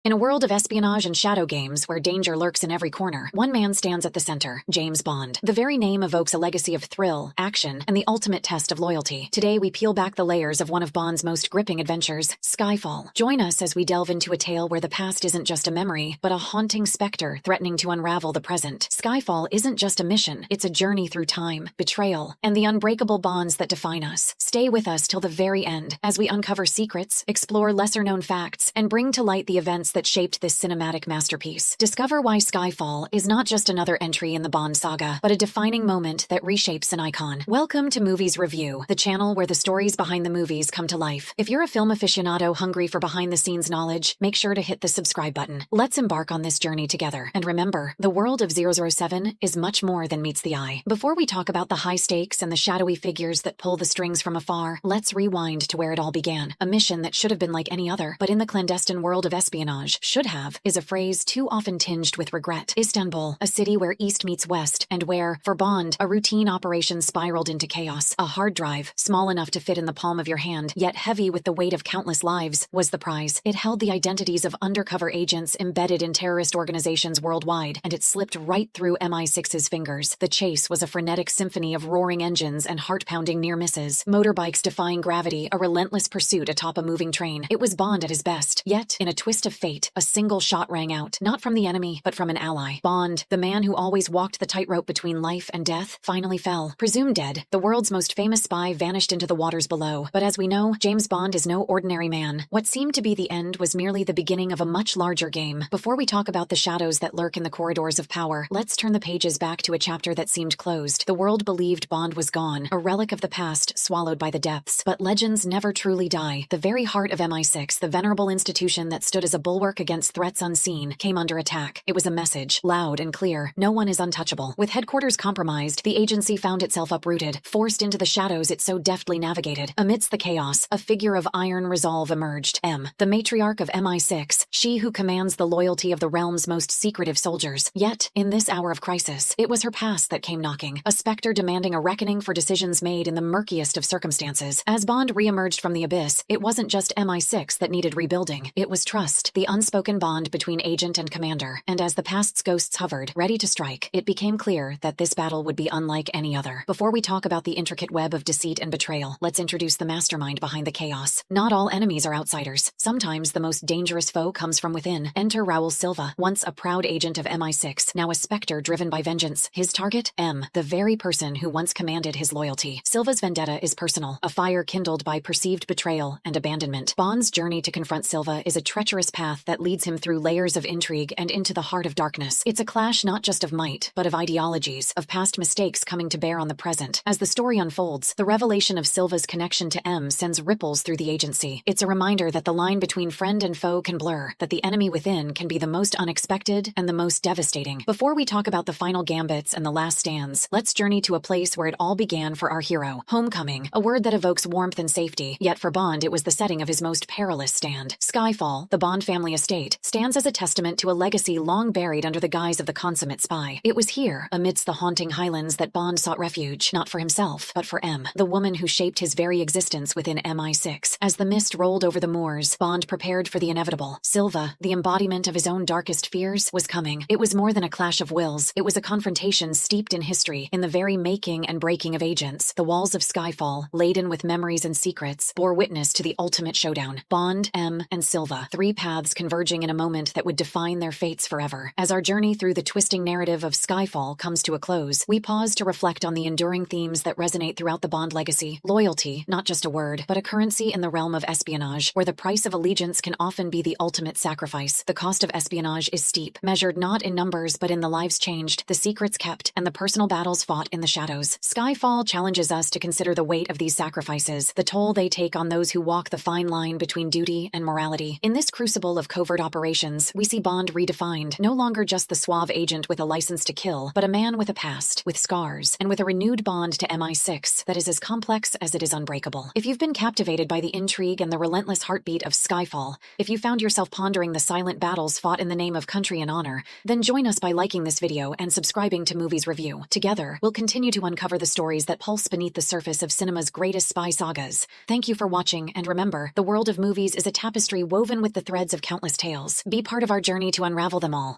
In a world of espionage and shadow games where danger lurks in every corner, one man stands at the center, James Bond. The very name evokes a legacy of thrill, action, and the ultimate test of loyalty. Today, we peel back the layers of one of Bond's most gripping adventures, Skyfall. Join us as we delve into a tale where the past isn't just a memory, but a haunting specter threatening to unravel the present. Skyfall isn't just a mission, it's a journey through time, betrayal, and the unbreakable bonds that define us. Stay with us till the very end as we uncover secrets, explore lesser-known facts, and bring to light the events that shaped this cinematic masterpiece. Discover why Skyfall is not just another entry in the Bond saga, but a defining moment that reshapes an icon. Welcome to Movies Review, the channel where the stories behind the movies come to life. If you're a film aficionado hungry for behind-the-scenes knowledge, make sure to hit the subscribe button. Let's embark on this journey together. And remember, the world of 007 is much more than meets the eye. Before we talk about the high stakes and the shadowy figures that pull the strings from afar, let's rewind to where it all began. A mission that should have been like any other, but in the clandestine world of espionage, should have is a phrase too often tinged with regret. Istanbul, a city where East meets West, and where, for Bond, a routine operation spiraled into chaos. A hard drive, small enough to fit in the palm of your hand, yet heavy with the weight of countless lives, was the prize. It held the identities of undercover agents embedded in terrorist organizations worldwide, and it slipped right through MI6's fingers. The chase was a frenetic symphony of roaring engines and heart-pounding near misses, motorbikes defying gravity, a relentless pursuit atop a moving train. It was Bond at his best. Yet, in a twist of fate, a single shot rang out, not from the enemy, but from an ally. Bond, the man who always walked the tightrope between life and death, finally fell. Presumed dead, the world's most famous spy vanished into the waters below. But as we know, James Bond is no ordinary man. What seemed to be the end was merely the beginning of a much larger game. Before we talk about the shadows that lurk in the corridors of power, let's turn the pages back to a chapter that seemed closed. The world believed Bond was gone, a relic of the past swallowed by the depths. But legends never truly die. The very heart of MI6, the venerable institution that stood as a bulwark against threats unseen, came under attack. It was a message, loud and clear: no one is untouchable. With headquarters compromised, the agency found itself uprooted, forced into the shadows it so deftly navigated. Amidst the chaos, a figure of iron resolve emerged. M, the matriarch of MI6, she who commands the loyalty of the realm's most secretive soldiers. Yet, in this hour of crisis, it was her past that came knocking, a specter demanding a reckoning for decisions made in the murkiest of circumstances. As Bond re-emerged from the abyss, it wasn't just MI6 that needed rebuilding. It was trust, the unspoken bond between agent and commander. And as the past's ghosts hovered, ready to strike, it became clear that this battle would be unlike any other. Before we talk about the intricate web of deceit and betrayal, let's introduce the mastermind behind the chaos. Not all enemies are outsiders. Sometimes the most dangerous foe comes from within. Enter Raul Silva, once a proud agent of MI6, now a specter driven by vengeance. His target? M, the very person who once commanded his loyalty. Silva's vendetta is personal, a fire kindled by perceived betrayal and abandonment. Bond's journey to confront Silva is a treacherous path that leads him through layers of intrigue and into the heart of darkness. It's a clash not just of might, but of ideologies, of past mistakes coming to bear on the present. As the story unfolds, the revelation of Silva's connection to M sends ripples through the agency. It's a reminder that the line between friend and foe can blur, that the enemy within can be the most unexpected and the most devastating. Before we talk about the final gambits and the last stands, let's journey to a place where it all began for our hero. Homecoming, a word that evokes warmth and safety, yet for Bond it was the setting of his most perilous stand. Skyfall, the Bond family estate, stands as a testament to a legacy long buried under the guise of the consummate spy. It was here, amidst the haunting highlands, that Bond sought refuge, not for himself, but for M, the woman who shaped his very existence within MI6. As the mist rolled over the moors, Bond prepared for the inevitable. Silva, the embodiment of his own darkest fears, was coming. It was more than a clash of wills. It was a confrontation steeped in history, in the very making and breaking of agents. The walls of Skyfall, laden with memories and secrets, bore witness to the ultimate showdown. Bond, M, and Silva, three paths converging in a moment that would define their fates forever. As our journey through the twisting narrative of Skyfall comes to a close, we pause to reflect on the enduring themes that resonate throughout the Bond legacy. Loyalty, not just a word, but a currency in the realm of espionage, where the price of allegiance can often be the ultimate sacrifice. The cost of espionage is steep, measured not in numbers but in the lives changed, the secrets kept, and the personal battles fought in the shadows. Skyfall challenges us to consider the weight of these sacrifices, the toll they take on those who walk the fine line between duty and morality. In this crucible of covert operations, we see Bond redefined, no longer just the suave agent with a license to kill, but a man with a past, with scars, and with a renewed bond to MI6 that is as complex as it is unbreakable. If you've been captivated by the intrigue and the relentless heartbeat of Skyfall, if you found yourself pondering the silent battles fought in the name of country and honor, then join us by liking this video and subscribing to Movies Review. Together, we'll continue to uncover the stories that pulse beneath the surface of cinema's greatest spy sagas. Thank you for watching, and remember, the world of movies is a tapestry woven with the threads of countless tales. Be part of our journey to unravel them all.